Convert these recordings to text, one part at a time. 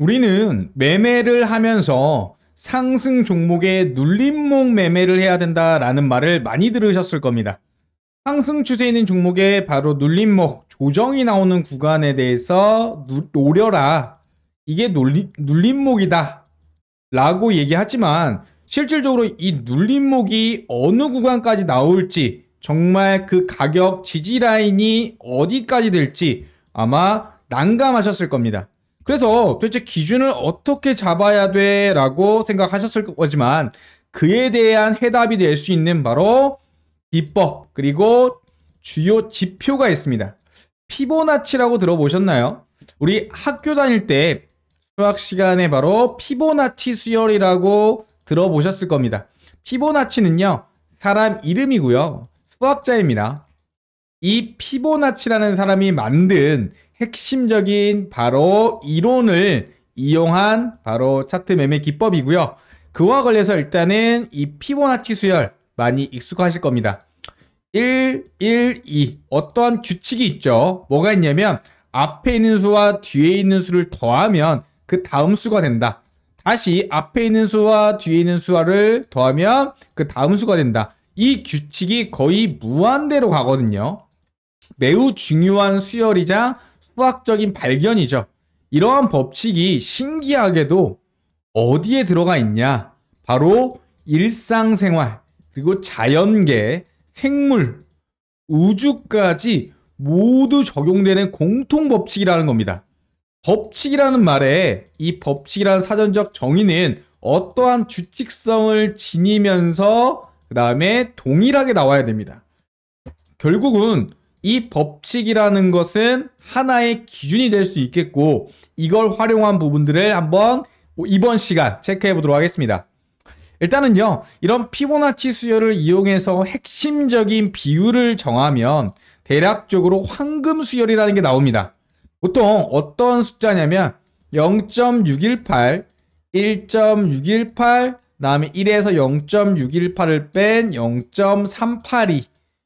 우리는 매매를 하면서 상승 종목에 눌림목 매매를 해야 된다라는 말을 많이 들으셨을 겁니다. 상승 추세에 있는 종목에 바로 눌림목, 조정이 나오는 구간에 대해서 노려라. 이게 눌림목이다 라고 얘기하지만 실질적으로 이 눌림목이 어느 구간까지 나올지, 정말 그 가격 지지 라인이 어디까지 될지 아마 난감하셨을 겁니다. 그래서 도대체 기준을 어떻게 잡아야 돼 라고 생각하셨을 거지만, 그에 대한 해답이 될 수 있는 바로 비법, 그리고 주요 지표가 있습니다. 피보나치라고 들어보셨나요? 우리 학교 다닐 때 수학 시간에 바로 피보나치 수열이라고 들어보셨을 겁니다. 피보나치는요, 사람 이름이고요, 수학자입니다. 이 피보나치라는 사람이 만든 핵심적인 바로 이론을 이용한 바로 차트 매매 기법이고요. 그와 관련해서 일단은 이 피보나치 수열 많이 익숙하실 겁니다. 1, 1, 2 어떠한 규칙이 있죠. 뭐가 있냐면 앞에 있는 수와 뒤에 있는 수를 더하면 그 다음 수가 된다. 다시 앞에 있는 수와 뒤에 있는 수를 더하면 그 다음 수가 된다. 이 규칙이 거의 무한대로 가거든요. 매우 중요한 수열이자 수학적인 발견이죠. 이러한 법칙이 신기하게도 어디에 들어가 있냐? 바로 일상생활, 그리고 자연계, 생물, 우주까지 모두 적용되는 공통 법칙이라는 겁니다. 법칙이라는 말에 이 법칙이라는 사전적 정의는 어떠한 규칙성을 지니면서 그 다음에 동일하게 나와야 됩니다. 결국은 이 법칙이라는 것은 하나의 기준이 될 수 있겠고, 이걸 활용한 부분들을 한번 이번 시간 체크해 보도록 하겠습니다. 일단은요, 이런 피보나치 수열을 이용해서 핵심적인 비율을 정하면 대략적으로 황금 수열이라는 게 나옵니다. 보통 어떤 숫자냐면 0.618, 1.618, 다음에 1에서 0.618을 뺀 0.382,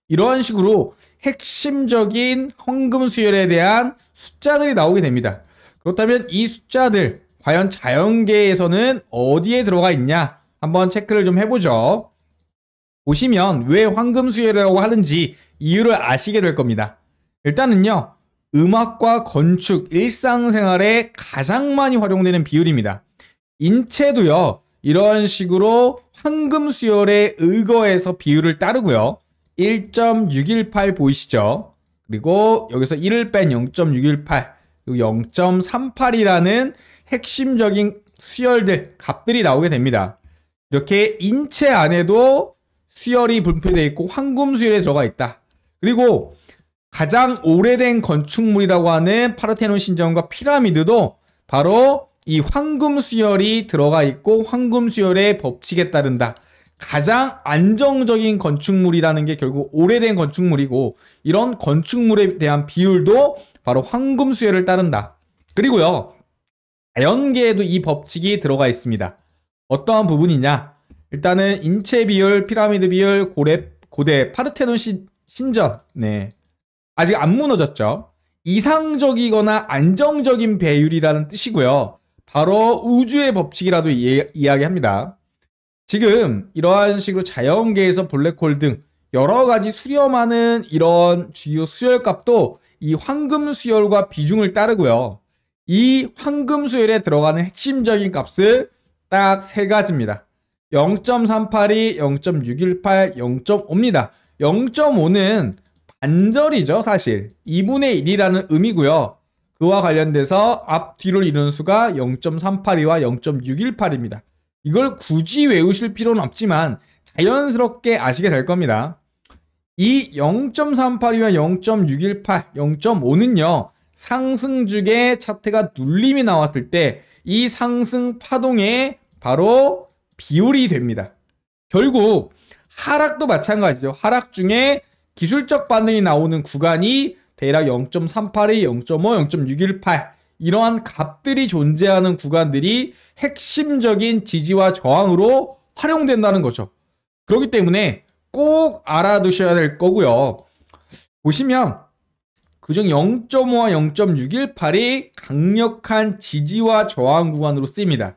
이런 식으로 핵심적인 황금 수열에 대한 숫자들이 나오게 됩니다. 그렇다면 이 숫자들 과연 자연계에서는 어디에 들어가 있냐? 한번 체크를 좀 해보죠. 보시면 왜 황금 수열이라고 하는지 이유를 아시게 될 겁니다. 일단은요, 음악과 건축, 일상생활에 가장 많이 활용되는 비율입니다. 인체도요, 이런 식으로 황금 수열에 의거해서 비율을 따르고요. 1.618 보이시죠? 그리고 여기서 1을 뺀 0.618, 그리고 0.38이라는 핵심적인 수열들, 값들이 나오게 됩니다. 이렇게 인체 안에도 수열이 분포되어 있고 황금 수열에 들어가 있다. 그리고 가장 오래된 건축물이라고 하는 파르테논 신전과 피라미드도 바로 이 황금 수열이 들어가 있고 황금 수열의 법칙에 따른다. 가장 안정적인 건축물이라는 게 결국 오래된 건축물이고, 이런 건축물에 대한 비율도 바로 황금 수열을 따른다. 그리고요, 자연계에도 이 법칙이 들어가 있습니다. 어떠한 부분이냐? 일단은 인체 비율, 피라미드 비율, 고대 파르테논 신전, 네, 아직 안 무너졌죠. 이상적이거나 안정적인 배율이라는 뜻이고요. 바로 우주의 법칙이라도 이야기합니다. 지금 이러한 식으로 자연계에서 블랙홀 등 여러 가지 수렴하는 이런 주요 수열값도 이 황금 수열과 비중을 따르고요. 이 황금 수열에 들어가는 핵심적인 값은 딱 세 가지입니다. 0.382, 0.618, 0.5입니다. 0.5는 반절이죠, 사실. 2분의 1이라는 의미고요. 그와 관련돼서 앞뒤를 이루는 수가 0.382와 0.618입니다. 이걸 굳이 외우실 필요는 없지만 자연스럽게 아시게 될 겁니다. 이 0.382와 0.618, 0.5는요, 상승주의 차트가 눌림이 나왔을 때 이 상승 파동의 바로 비율이 됩니다. 결국 하락도 마찬가지죠. 하락 중에 기술적 반응이 나오는 구간이 대략 0.382, 0.5, 0.618 이러한 값들이 존재하는 구간들이 핵심적인 지지와 저항으로 활용된다는 거죠. 그렇기 때문에 꼭 알아두셔야 될 거고요. 보시면 그중 0.5와 0.618이 강력한 지지와 저항 구간으로 쓰입니다.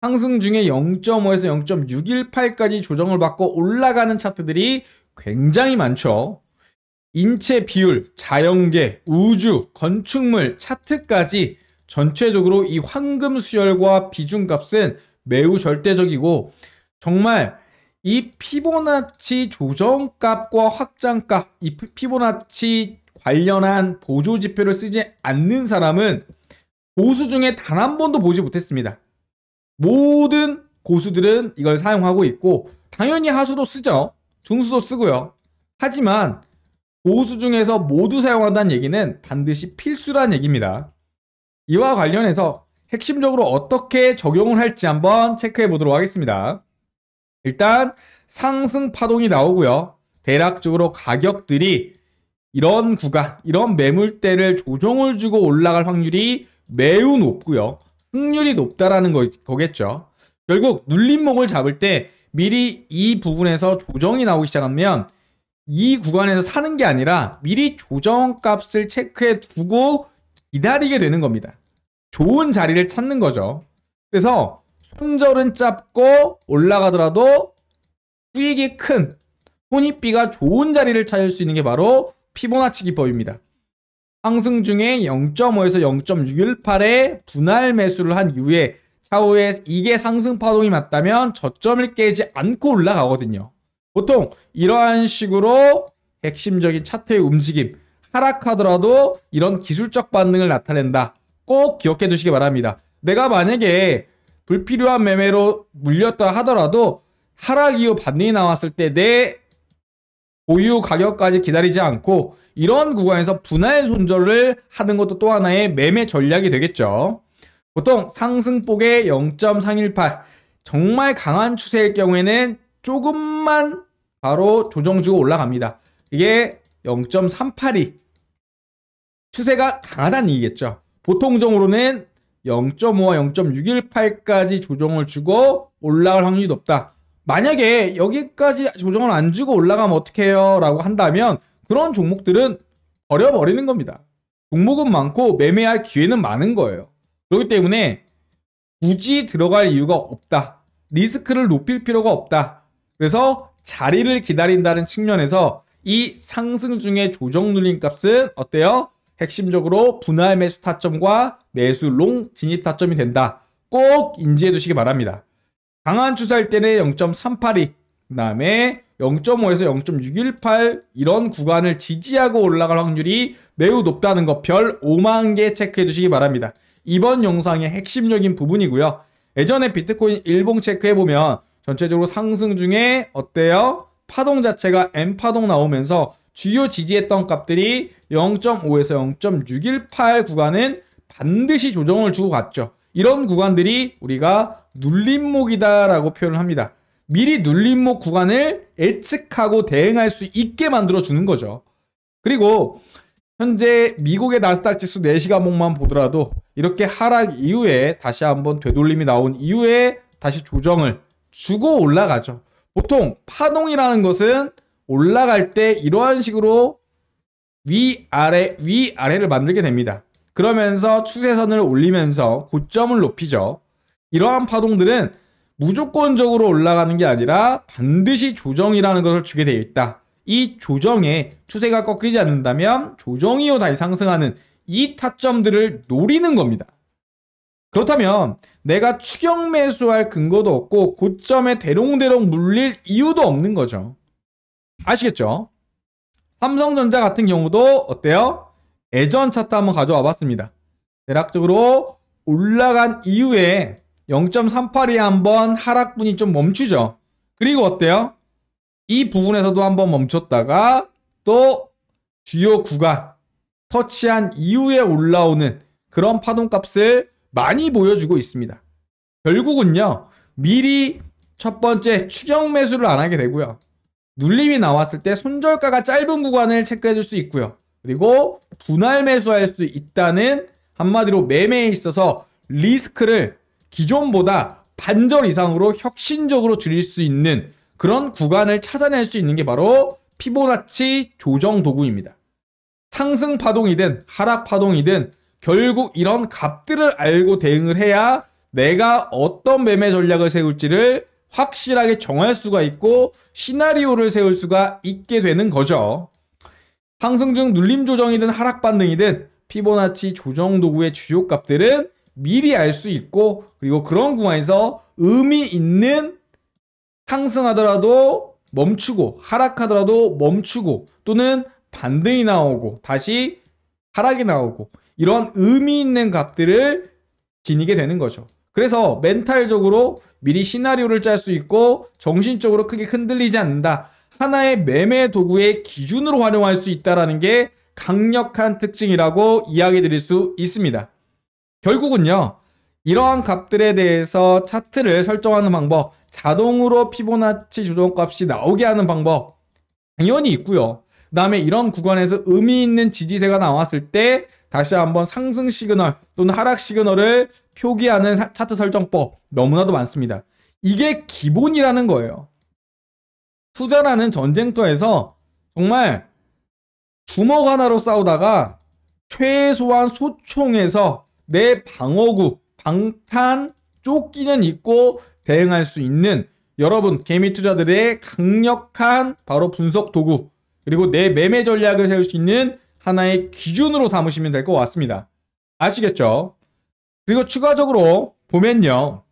상승 중에 0.5에서 0.618까지 조정을 받고 올라가는 차트들이 굉장히 많죠. 인체 비율, 자연계, 우주, 건축물, 차트까지 전체적으로 이 황금 수열과 비중값은 매우 절대적이고 정말 이 피보나치 조정값과 확장값, 이 피보나치 관련한 보조 지표를 쓰지 않는 사람은 고수 중에 단 한 번도 보지 못했습니다. 모든 고수들은 이걸 사용하고 있고 당연히 하수도 쓰죠. 중수도 쓰고요. 하지만 고수 중에서 모두 사용한다는 얘기는 반드시 필수란 얘기입니다. 이와 관련해서 핵심적으로 어떻게 적용을 할지 한번 체크해 보도록 하겠습니다. 일단 상승 파동이 나오고요. 대략적으로 가격들이 이런 구간, 이런 매물대를 조정을 주고 올라갈 확률이 매우 높고요. 승률이 높다라는 거겠죠. 결국 눌림목을 잡을 때 미리 이 부분에서 조정이 나오기 시작하면 이 구간에서 사는 게 아니라 미리 조정값을 체크해 두고 기다리게 되는 겁니다. 좋은 자리를 찾는 거죠. 그래서 손절은 짧고 올라가더라도 수익이 큰 손익비가 좋은 자리를 찾을 수 있는 게 바로 피보나치 기법입니다. 상승 중에 0.5에서 0.618의 분할 매수를 한 이후에 차후에 이게 상승 파동이 맞다면 저점을 깨지 않고 올라가거든요. 보통 이러한 식으로 핵심적인 차트의 움직임, 하락하더라도 이런 기술적 반응을 나타낸다. 꼭 기억해 두시기 바랍니다. 내가 만약에 불필요한 매매로 물렸다 하더라도 하락 이후 반등이 나왔을 때 내 보유 가격까지 기다리지 않고 이런 구간에서 분할 손절을 하는 것도 또 하나의 매매 전략이 되겠죠. 보통 상승폭의 0.318 정말 강한 추세일 경우에는 조금만 바로 조정 주고 올라갑니다. 이게 0.382 추세가 강하다는 얘기겠죠. 보통적으로는 0.5와 0.618까지 조정을 주고 올라갈 확률이 높다. 만약에 여기까지 조정을 안 주고 올라가면 어떻게 해요? 라고 한다면 그런 종목들은 버려버리는 겁니다. 종목은 많고 매매할 기회는 많은 거예요. 그렇기 때문에 굳이 들어갈 이유가 없다. 리스크를 높일 필요가 없다. 그래서 자리를 기다린다는 측면에서 이 상승 중에 조정 눌림 값은 어때요? 핵심적으로 분할 매수 타점과 매수 롱 진입 타점이 된다. 꼭 인지해 두시기 바랍니다. 강한 추세일 때는 0.382, 그 다음에 0.5에서 0.618 이런 구간을 지지하고 올라갈 확률이 매우 높다는 거 별 5만 개 체크해 두시기 바랍니다. 이번 영상의 핵심적인 부분이고요. 예전에 비트코인 일봉 체크해보면 전체적으로 상승 중에 어때요? 파동 자체가 M파동 나오면서 주요 지지했던 값들이 0.5에서 0.618 구간은 반드시 조정을 주고 갔죠. 이런 구간들이 우리가 눌림목이다 라고 표현을 합니다. 미리 눌림목 구간을 예측하고 대응할 수 있게 만들어주는 거죠. 그리고 현재 미국의 나스닥 지수 4시간봉만 보더라도 이렇게 하락 이후에 다시 한번 되돌림이 나온 이후에 다시 조정을 주고 올라가죠. 보통 파동이라는 것은 올라갈 때 이러한 식으로 위아래를 만들게 됩니다. 그러면서 추세선을 올리면서 고점을 높이죠. 이러한 파동들은 무조건적으로 올라가는 게 아니라 반드시 조정이라는 것을 주게 되어 있다. 이 조정에 추세가 꺾이지 않는다면 조정 이후 다시 상승하는 이 타점들을 노리는 겁니다. 그렇다면 내가 추격 매수할 근거도 없고 고점에 대롱대롱 물릴 이유도 없는 거죠. 아시겠죠? 삼성전자 같은 경우도 어때요? 예전 차트 한번 가져와 봤습니다. 대략적으로 올라간 이후에 0.382에 한번 하락분이 좀 멈추죠. 그리고 어때요? 이 부분에서도 한번 멈췄다가 또 주요 구간 터치한 이후에 올라오는 그런 파동값을 많이 보여주고 있습니다. 결국은요, 미리 첫 번째 추격 매수를 안 하게 되고요. 눌림이 나왔을 때 손절가가 짧은 구간을 체크해 줄 수 있고요. 그리고 분할 매수할 수 있다는 한마디로 매매에 있어서 리스크를 기존보다 반절 이상으로 혁신적으로 줄일 수 있는 그런 구간을 찾아낼 수 있는 게 바로 피보나치 조정 도구입니다. 상승 파동이든 하락 파동이든 결국 이런 값들을 알고 대응을 해야 내가 어떤 매매 전략을 세울지를 확실하게 정할 수가 있고 시나리오를 세울 수가 있게 되는 거죠. 상승 중 눌림 조정이든 하락 반등이든 피보나치 조정 도구의 주요 값들은 미리 알 수 있고, 그리고 그런 구간에서 의미 있는 상승하더라도 멈추고 하락하더라도 멈추고 또는 반등이 나오고 다시 하락이 나오고 이런 의미 있는 값들을 지니게 되는 거죠. 그래서 멘탈적으로 미리 시나리오를 짤 수 있고 정신적으로 크게 흔들리지 않는다. 하나의 매매 도구의 기준으로 활용할 수 있다는 게 강력한 특징이라고 이야기 드릴 수 있습니다. 결국은요, 이러한 값들에 대해서 차트를 설정하는 방법, 자동으로 피보나치 조정값이 나오게 하는 방법 당연히 있고요. 그 다음에 이런 구간에서 의미 있는 지지세가 나왔을 때 다시 한번 상승 시그널 또는 하락 시그널을 표기하는 차트 설정법 너무나도 많습니다. 이게 기본이라는 거예요. 투자라는 전쟁터에서 정말 주먹 하나로 싸우다가 최소한 소총에서 내 방어구, 방탄, 조끼는 입고 대응할 수 있는 여러분 개미 투자들의 강력한 바로 분석 도구, 그리고 내 매매 전략을 세울 수 있는 하나의 기준으로 삼으시면 될 것 같습니다. 아시겠죠? 그리고 추가적으로 보면요,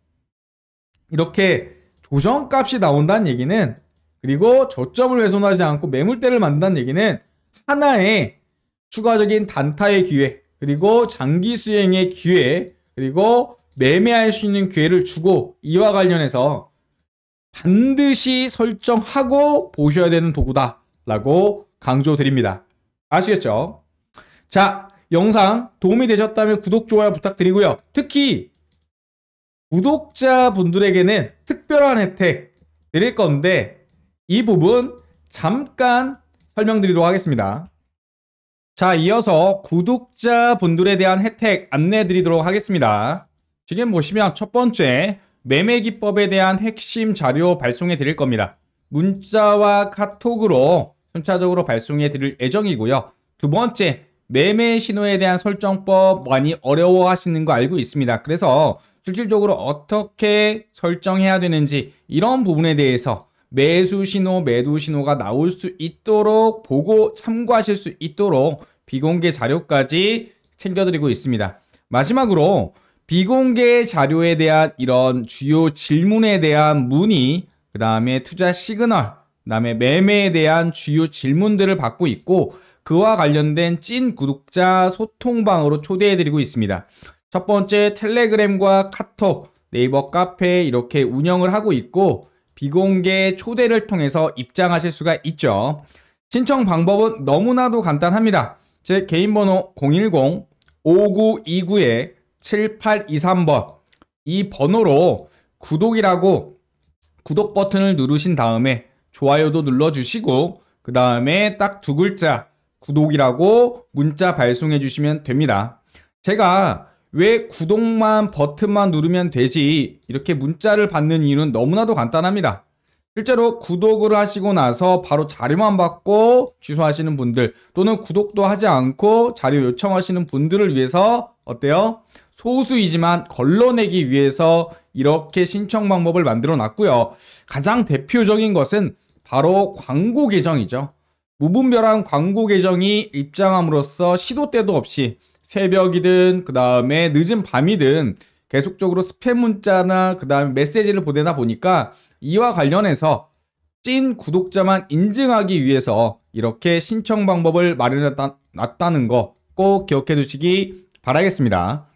이렇게 조정값이 나온다는 얘기는, 그리고 저점을 훼손하지 않고 매물대를 만든다는 얘기는 하나의 추가적인 단타의 기회, 그리고 장기 수행의 기회, 그리고 매매할 수 있는 기회를 주고, 이와 관련해서 반드시 설정하고 보셔야 되는 도구다 라고 강조드립니다. 아시겠죠? 자, 영상 도움이 되셨다면 구독, 좋아요 부탁드리고요. 특히 구독자분들에게는 특별한 혜택 드릴 건데 이 부분 잠깐 설명드리도록 하겠습니다. 자, 이어서 구독자분들에 대한 혜택 안내드리도록 하겠습니다. 지금 보시면 첫 번째, 매매 기법에 대한 핵심 자료 발송해 드릴 겁니다. 문자와 카톡으로 순차적으로 발송해 드릴 예정이고요. 두 번째, 매매 신호에 대한 설정법 많이 어려워 하시는 거 알고 있습니다. 그래서 실질적으로 어떻게 설정해야 되는지 이런 부분에 대해서 매수 신호, 매도 신호가 나올 수 있도록 보고 참고하실 수 있도록 비공개 자료까지 챙겨드리고 있습니다. 마지막으로 비공개 자료에 대한 이런 주요 질문에 대한 문의, 그 다음에 투자 시그널, 그 다음에 매매에 대한 주요 질문들을 받고 있고 그와 관련된 찐 구독자 소통방으로 초대해드리고 있습니다. 첫 번째, 텔레그램과 카톡, 네이버 카페 이렇게 운영을 하고 있고 비공개 초대를 통해서 입장하실 수가 있죠. 신청 방법은 너무나도 간단합니다. 제 개인 번호 010-5929-7823번 이 번호로 구독이라고 구독 버튼을 누르신 다음에 좋아요도 눌러주시고 그 다음에 딱 두 글자 구독이라고 문자 발송해 주시면 됩니다. 제가 왜 구독만 버튼만 누르면 되지 이렇게 문자를 받는 이유는 너무나도 간단합니다. 실제로 구독을 하시고 나서 바로 자료만 받고 취소하시는 분들, 또는 구독도 하지 않고 자료 요청하시는 분들을 위해서 어때요? 소수이지만 걸러내기 위해서 이렇게 신청 방법을 만들어 놨고요. 가장 대표적인 것은 바로 광고 계정이죠. 무분별한 광고 계정이 입장함으로써 시도 때도 없이 새벽이든 그 다음에 늦은 밤이든 계속적으로 스팸 문자나 그 다음에 메시지를 보내다 보니까 이와 관련해서 찐 구독자만 인증하기 위해서 이렇게 신청 방법을 마련해 놨다는 거 꼭 기억해 두시기 바라겠습니다.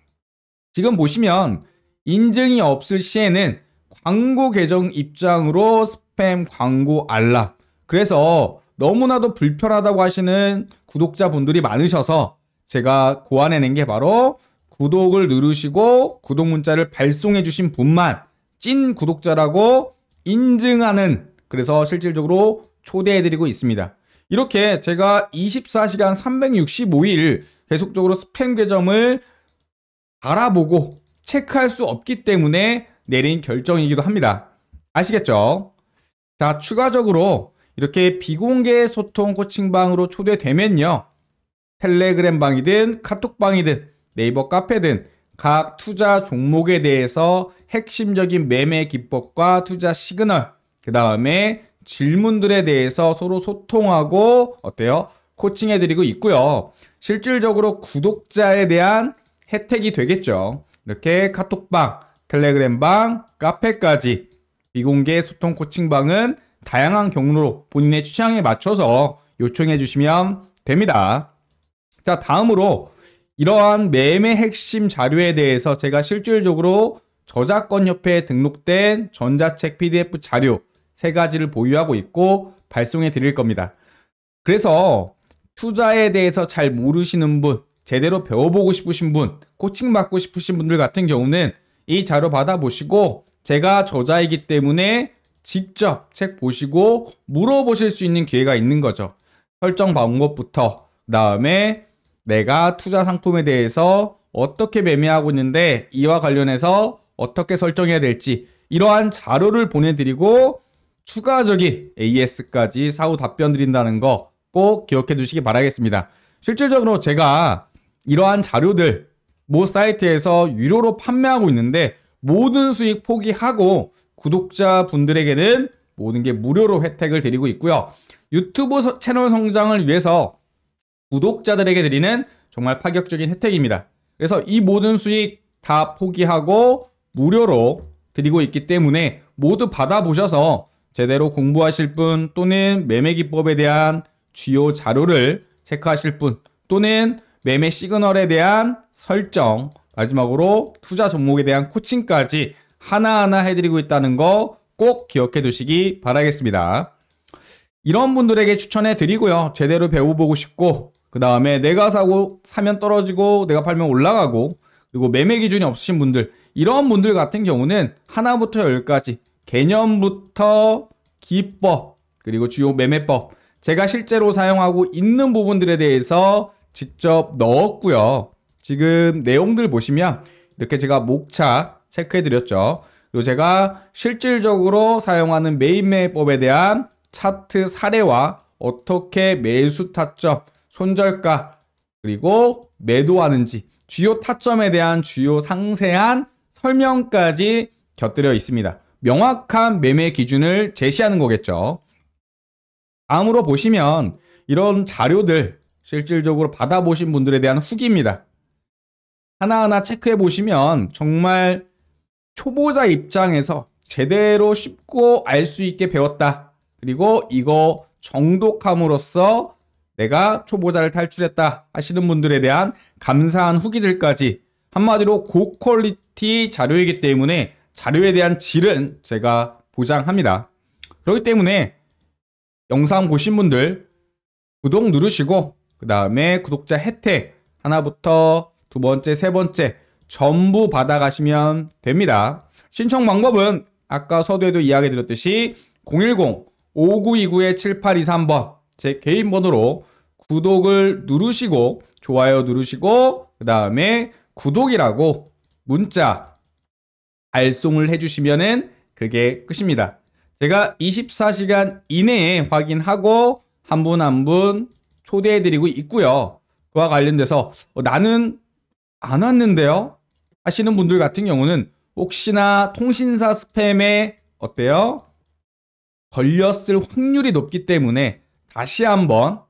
지금 보시면 인증이 없을 시에는 광고 계정 입장으로 스팸 광고 알람, 그래서 너무나도 불편하다고 하시는 구독자분들이 많으셔서 제가 고안해낸 게 바로 구독을 누르시고 구독 문자를 발송해 주신 분만 찐 구독자라고 인증하는, 그래서 실질적으로 초대해드리고 있습니다. 이렇게 제가 24시간 365일 계속적으로 스팸 계정을 알아보고 체크할 수 없기 때문에 내린 결정이기도 합니다. 아시겠죠? 자, 추가적으로 이렇게 비공개 소통 코칭방으로 초대되면요, 텔레그램 방이든 카톡방이든 네이버 카페든 각 투자 종목에 대해서 핵심적인 매매 기법과 투자 시그널, 그 다음에 질문들에 대해서 서로 소통하고 어때요? 코칭해드리고 있고요. 실질적으로 구독자에 대한 혜택이 되겠죠. 이렇게 카톡방, 텔레그램방, 카페까지 비공개 소통 코칭방은 다양한 경로로 본인의 취향에 맞춰서 요청해 주시면 됩니다. 자, 다음으로 이러한 매매 핵심 자료에 대해서 제가 실질적으로 저작권협회에 등록된 전자책 PDF 자료 3가지를 보유하고 있고 발송해 드릴 겁니다. 그래서 투자에 대해서 잘 모르시는 분, 제대로 배워보고 싶으신 분, 코칭 받고 싶으신 분들 같은 경우는 이 자료 받아보시고 제가 저자이기 때문에 직접 책 보시고 물어보실 수 있는 기회가 있는 거죠. 설정 방법부터 그다음에 내가 투자 상품에 대해서 어떻게 매매하고 있는데 이와 관련해서 어떻게 설정해야 될지 이러한 자료를 보내드리고 추가적인 AS까지 사후 답변 드린다는 거 꼭 기억해 두시기 바라겠습니다. 실질적으로 제가 이러한 자료들 모 사이트에서 유료로 판매하고 있는데 모든 수익 포기하고 구독자분들에게는 모든 게 무료로 혜택을 드리고 있고요. 유튜브 채널 성장을 위해서 구독자들에게 드리는 정말 파격적인 혜택입니다. 그래서 이 모든 수익 다 포기하고 무료로 드리고 있기 때문에 모두 받아보셔서 제대로 공부하실 분 또는 매매 기법에 대한 주요 자료를 체크하실 분 또는 매매 시그널에 대한 설정, 마지막으로 투자 종목에 대한 코칭까지 하나하나 해드리고 있다는 거 꼭 기억해 두시기 바라겠습니다. 이런 분들에게 추천해 드리고요. 제대로 배워보고 싶고 그 다음에 내가 사면 떨어지고 내가 팔면 올라가고 그리고 매매 기준이 없으신 분들 이런 분들 같은 경우는 하나부터 10까지 개념부터 기법 그리고 주요 매매법 제가 실제로 사용하고 있는 부분들에 대해서 직접 넣었고요. 지금 내용들 보시면 이렇게 제가 목차 체크해 드렸죠. 그리고 제가 실질적으로 사용하는 메인 매매법에 대한 차트 사례와 어떻게 매수 타점, 손절가 그리고 매도하는지 주요 타점에 대한 주요 상세한 설명까지 곁들여 있습니다. 명확한 매매 기준을 제시하는 거겠죠. 다음으로 보시면 이런 자료들 실질적으로 받아보신 분들에 대한 후기입니다. 하나하나 체크해 보시면 정말 초보자 입장에서 제대로 쉽고 알 수 있게 배웠다. 그리고 이거 정독함으로써 내가 초보자를 탈출했다 하시는 분들에 대한 감사한 후기들까지 한마디로 고퀄리티 자료이기 때문에 자료에 대한 질은 제가 보장합니다. 그렇기 때문에 영상 보신 분들 구독 누르시고 그 다음에 구독자 혜택 하나부터 두 번째, 세 번째 전부 받아가시면 됩니다. 신청 방법은 아까 서두에도 이야기 드렸듯이 010-5929-7823번 제 개인 번호로 구독을 누르시고 좋아요 누르시고 그 다음에 구독이라고 문자 발송을 해주시면은 그게 끝입니다. 제가 24시간 이내에 확인하고 한 분 한 분 초대해드리고 있고요. 그와 관련돼서 나는 안 왔는데요? 하시는 분들 같은 경우는 혹시나 통신사 스팸에 어때요? 걸렸을 확률이 높기 때문에 다시 한번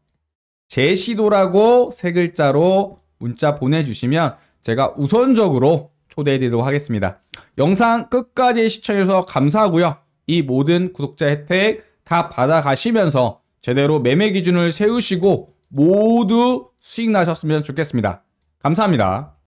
재시도라고 3글자로 문자 보내주시면 제가 우선적으로 초대해드리도록 하겠습니다. 영상 끝까지 시청해주셔서 감사하고요. 이 모든 구독자 혜택 다 받아가시면서 제대로 매매 기준을 세우시고 모두 수익 나셨으면 좋겠습니다. 감사합니다.